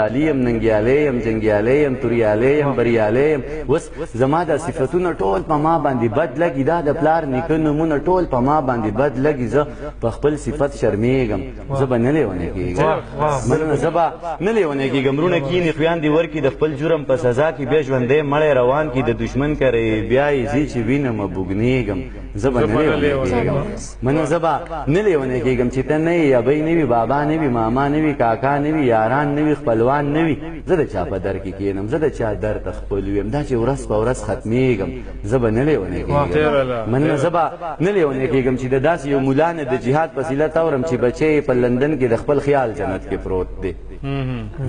علی یم ننګیالی یم جنګیالی یم توریالی یم بریالی یم اوس زما دا صفتونه ټول په ما باندې بد لګي دا د پلار نیکه نومونه ټول په ما باندې بد لګي زه په خپل صفت شرمېږم زه به نه لیونی کېږم مننه زه به نه لیونی کېږم وروڼه کښېني خویان دې ورکړي د خپل جرم په سزا کې بیا ژوندی مړی روان کړي د دشمن کره بیا یې ځي چې وینم بوږنېږم زه به نه لیونی کېږم مننه زه به نه لیونی کېږم چې ته نه یې ابۍ نه وي بابا نه وي ماما نه وي کاکا نه وي یاران نه وي خپلوان نه وي زه د چا په در کې کښېنم زه د چا در ته خپل ویم دا چې ورځ په ورځ ختمېږم زه به نه لیونی کېږم مننه زه به نه لیونی کېږم چې د داسې یو ملا نه د جهاد فضیلت اورم چې بچی یې په لندن کې د خپل خیال جنت کې پروت دی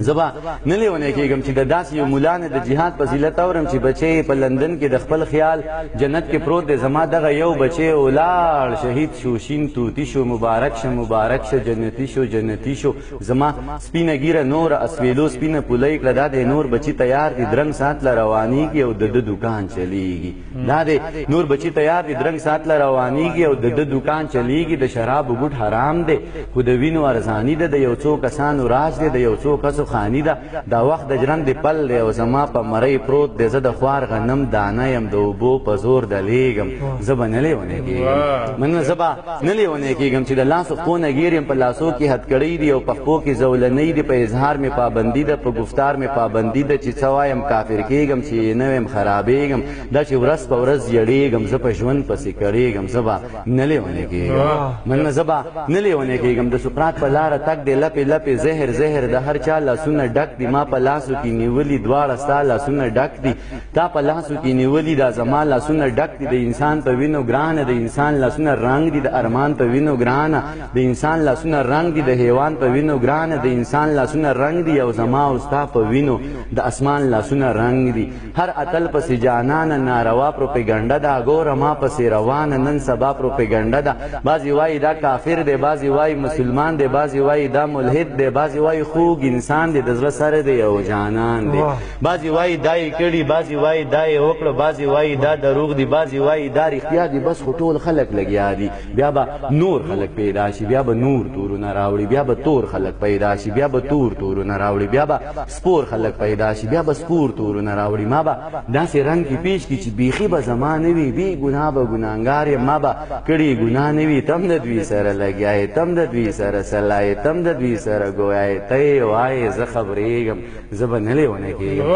زه به نه لیونی کېږم چې د داسې یو ملا نه د جهاد فضیلت اورم چې بچی یې په لندن کې د خپل خیال جنت کې پروت دی زما دغه یو بچی ولاړ شهید شو شین توتی شو مبارک شه جنتی شو جنتی شو زما سپینه ګیره نور اسویلو سپینه پولی کړه دا د نور بچی تیار دي درنګ سات له روانېږي او د ده دکان چلیږي دا د نور بچی تیار دي درنګ سات له روانېږي او د ده دکان چلیږي د شرابو ګوټ حرام دی خو د وینو ارزاني ده د یو څو کسانو راج دی د یو څو کسو خاني ده دا وخت د ژرندې پل دی او زما په مرۍ پروت دی زه د خوار غنم دانه یم د اوبو په زور دلیږم زه به نه لیونی کېږم مننه زه به نه لیونی کېږم چې د لاسو خپو نه ګیر یم په لاسو کې هتکړۍ دي او په خپو کې زولنۍ دي په اظهار مې پابندي ده په گفتار مې پابندي ده چې څه وایم کافر کېږم چې نه ویم خرابېږم دا چې ورځ په ورځ یړېږم زه په ژوند پسې کړېږم زه به نه لیونی کېږم مننه زه به نه لیونی کېږم د سقراط په لاره تک دی لپې لپې زهر زهر د هر چا لاسونه ډک دي ما په لاسو کې نیولي دواړه ستا لاسونه ډک دي تا په لاسو کې نیولي دا زما لاسونه ډک دي د انسان په وینو ګرانه د انسان لاسونه رنګ دي د ارمان په وینو ګرانه د انسان لاسونه رنګ دي د حیوان په وینو ګرانه د انسان لاسونه رنګ دي او زما او ستا په وینو د اسمان لاسونه رنګ دي هر اتل پسې جانانه ناروا پروپیګنډه ده ګوره ما پسې روانه نن سبا پروپیګنډه ده بعضې وایي دا کافر دی بعضې وایي مسلمان دی بعضې وایي دا ملحد دی بعضې وایي خوږ انسان دی د زړه سره دی او جانان دی بعضې وایي دا یې کړي بعضې وایي دا یې وکړه بعضې وایي دا دروغ دی بعضې وایي دا رښتیا دي بس خو ټول خلک لګیا دي بیا به نور خلک پیدا شي بیا به نور تورونه راوړي بیا به تور خلک پیدا شي بیا به تور تورونه راوړي بیا به سپور خلک پیدا شي بیا به سپور تورونه راوړي ما به داسې رنګ کې پیش کړي چې بیخي به زما نه وي بې ګناه به ګناهګار یم ما به کړي ګناه نه وي تم د دوی سره لګیا یې تم د دوی سره سلا یې تم د دوی سره ګویا یې ته یې وایې زه خبرېږم زه به نه لیونی کېږم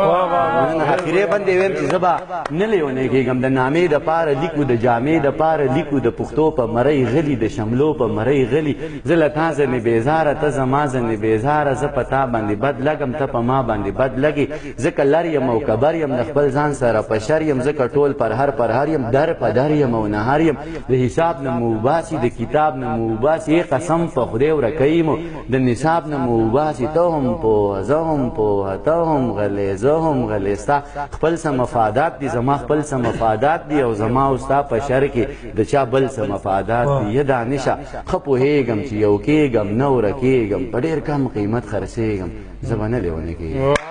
اخرې باندې ویم چې زه به نه لیونی کېږم د نامې دپاره لیکو د جامې دپاره لیکو د پښتو په مرۍ غلي د شملو په مرۍ غلي زه له تا ځنې بېزاره ته زما ځنې بېزاره زه په تا باندې بد لګم ته په ما باندې بد لګې ځکه لر یم او کبر یم د خپل ځان سره په شر یم ځکه ټول پرهر یم در په در یم او نهر یم د حساب نه مو وباسي د کتاب نه مو وباسي قسم په خدای ورکوي مو د نصاب نه مو وباسي ته هم پوه زه هم پوه ته هم غلی زه هم غلی ستا خپل څه مفادات دي زما خپل څه مفادات دي او زما او ستا په شر کې د چا بل څه مفادات دي یه دانشه ښه پوهېږم چې یو کېږم نه ورکېږم په ډېر کم قیمت خرڅېږم زه به نه لیونی کېږم